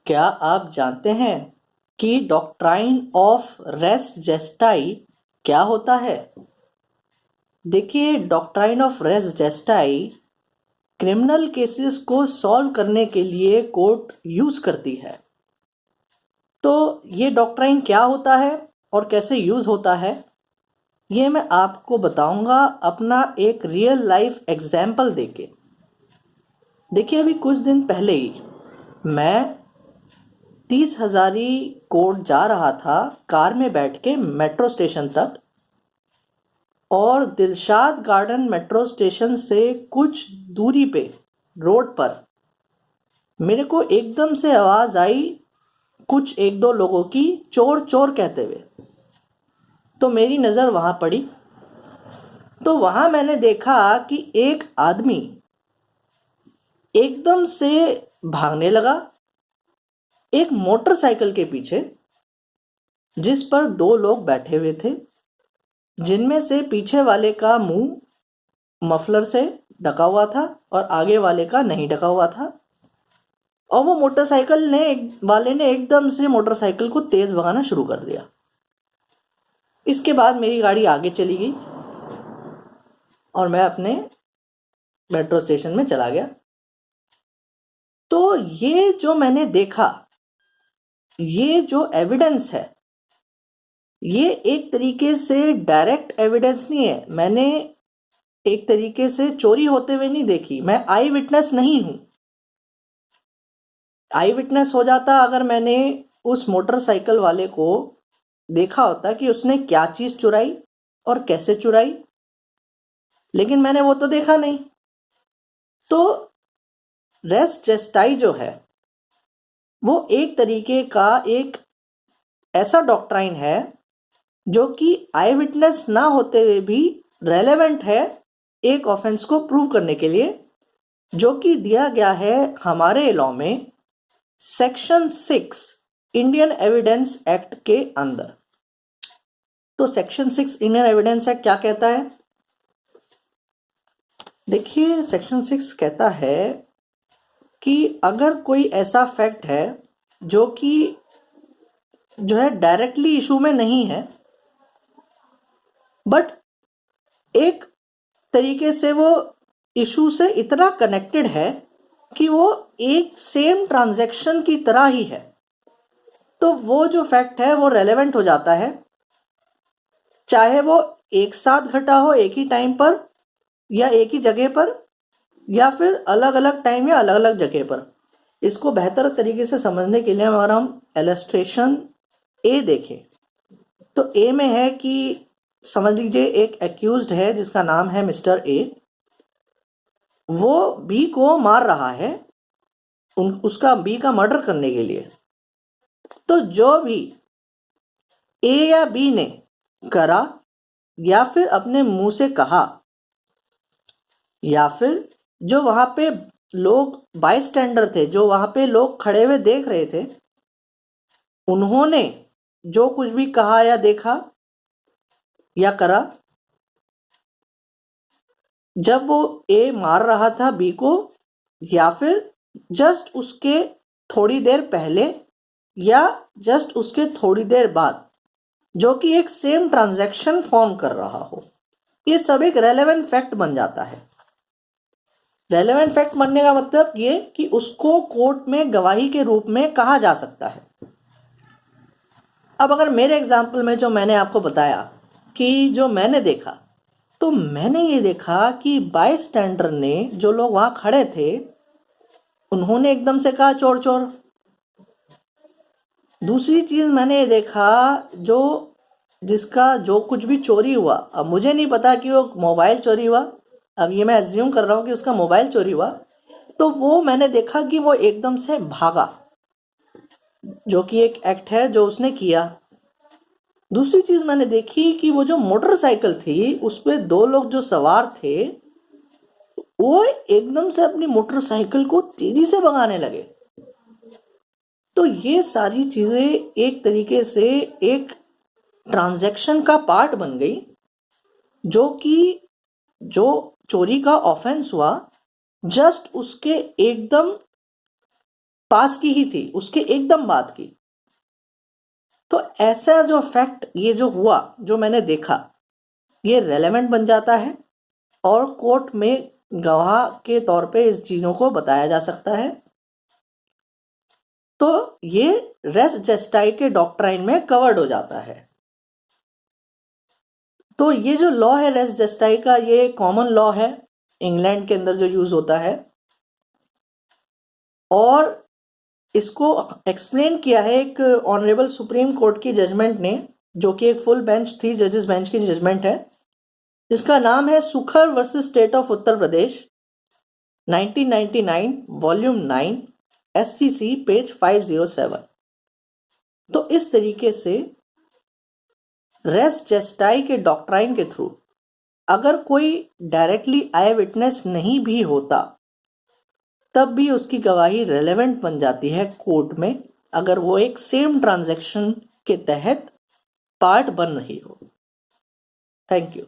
क्या आप जानते हैं कि डॉक्ट्राइन ऑफ रेस जेस्टाई क्या होता है? देखिए, doctrine of res gestae criminal cases को सॉल्व करने के लिए कोर्ट यूज करती है। तो ये डॉक्ट्राइन क्या होता है और कैसे यूज होता है, ये मैं आपको बताऊंगा अपना एक रियल लाइफ एग्जाम्पल देके। देखिए, अभी कुछ दिन पहले ही मैं 30 हजारी कोर्ट जा रहा था कार में बैठ के मेट्रो स्टेशन तक, और दिलशाद गार्डन मेट्रो स्टेशन से कुछ दूरी पे रोड पर मेरे को एकदम से आवाज आई कुछ एक दो लोगों की चोर चोर कहते हुए। तो मेरी नज़र वहां पड़ी, तो वहां मैंने देखा कि एक आदमी एकदम से भागने लगा एक मोटरसाइकिल के पीछे, जिस पर दो लोग बैठे हुए थे, जिनमें से पीछे वाले का मुंह मफलर से ढका हुआ था और आगे वाले का नहीं ढका हुआ था। और वो मोटरसाइकिल वाले ने एकदम से मोटरसाइकिल को तेज भगाना शुरू कर दिया। इसके बाद मेरी गाड़ी आगे चली गई और मैं अपने मेट्रो स्टेशन में चला गया। तो ये जो मैंने देखा, ये जो एविडेंस है, ये एक तरीके से डायरेक्ट एविडेंस नहीं है। मैंने एक तरीके से चोरी होते हुए नहीं देखी, मैं आई विटनेस नहीं हूं। आई विटनेस हो जाता अगर मैंने उस मोटरसाइकिल वाले को देखा होता कि उसने क्या चीज चुराई और कैसे चुराई, लेकिन मैंने वो तो देखा नहीं। तो रेस जेस्टाई जो है वो एक तरीके का एक ऐसा डॉक्ट्राइन है जो कि आई विटनेस ना होते हुए भी रेलेवेंट है एक ऑफेंस को प्रूव करने के लिए, जो कि दिया गया है हमारे लॉ में सेक्शन 6 इंडियन एविडेंस एक्ट के अंदर। तो सेक्शन 6 इंडियन एविडेंस एक्ट क्या कहता है? देखिए, सेक्शन 6 कहता है कि अगर कोई ऐसा फैक्ट है जो है डायरेक्टली इशू में नहीं है, बट एक तरीके से वो इशू से इतना कनेक्टेड है कि वो एक सेम ट्रांजैक्शन की तरह ही है, तो वो जो फैक्ट है वो रेलेवेंट हो जाता है, चाहे वो एक साथ घटा हो एक ही टाइम पर या एक ही जगह पर, या फिर अलग अलग टाइम या अलग अलग जगह पर। इसको बेहतर तरीके से समझने के लिए अगर हम इलस्ट्रेशन ए देखें, तो ए में है कि समझ लीजिए एक एक्यूज्ड है जिसका नाम है मिस्टर ए, वो बी को मार रहा है उसका बी का मर्डर करने के लिए। तो जो भी ए या बी ने करा या फिर अपने मुंह से कहा, या फिर जो वहां पे लोग बाईस्टैंडर थे, जो वहां पे लोग खड़े हुए देख रहे थे, उन्होंने जो कुछ भी कहा या देखा या करा जब वो ए मार रहा था बी को, या फिर जस्ट उसके थोड़ी देर पहले या जस्ट उसके थोड़ी देर बाद, जो कि एक सेम ट्रांजैक्शन फॉर्म कर रहा हो, ये सब एक रेलेवेंट फैक्ट बन जाता है। रेलेवेंट फैक्ट बनने का मतलब ये कि उसको कोर्ट में गवाही के रूप में कहा जा सकता है। अब अगर मेरे एग्जाम्पल में जो मैंने आपको बताया कि जो मैंने देखा, तो मैंने ये देखा कि बाईस्टैंडर ने, जो लोग वहां खड़े थे, उन्होंने एकदम से कहा चोर चोर। दूसरी चीज मैंने ये देखा, जिसका जो कुछ भी चोरी हुआ, अब मुझे नहीं पता कि वो मोबाइल चोरी हुआ, अब ये मैं अज्यूम कर रहा हूं कि उसका मोबाइल चोरी हुआ, तो वो मैंने देखा कि वो एकदम से भागा, जो कि एक एक्ट है जो उसने किया। दूसरी चीज मैंने देखी कि वो जो मोटरसाइकिल थी उस पे दो लोग जो सवार थे, वो एकदम से अपनी मोटरसाइकिल को तेजी से भगाने लगे। तो ये सारी चीजें एक तरीके से एक ट्रांजैक्शन का पार्ट बन गई, जो कि जो चोरी का ऑफेंस हुआ जस्ट उसके एकदम पास की ही थी, उसके एकदम बाद की। तो ऐसा जो फैक्ट, ये जो हुआ, जो मैंने देखा, ये रेलेवेंट बन जाता है और कोर्ट में गवाह के तौर पे इस चीजों को बताया जा सकता है। तो ये रेस जेस्टाई के डॉक्ट्राइन में कवर्ड हो जाता है। तो ये जो लॉ है रेस जेस्टाई का, ये कॉमन लॉ है इंग्लैंड के अंदर जो यूज होता है, और इसको एक्सप्लेन किया है एक ऑनरेबल सुप्रीम कोर्ट की जजमेंट ने, जो कि एक फुल बेंच थी, जजेस बेंच की जजमेंट है, जिसका नाम है सुखर versus state of Uttar Pradesh, 1999, volume 9, SCC page 507। तो इस तरीके से रेस जेस्टाई के डॉक्ट्राइन के थ्रू अगर कोई डायरेक्टली आई विटनेस नहीं भी होता, तब भी उसकी गवाही रेलेवेंट बन जाती है कोर्ट में, अगर वो एक सेम ट्रांजैक्शन के तहत पार्ट बन रही हो। Thank you.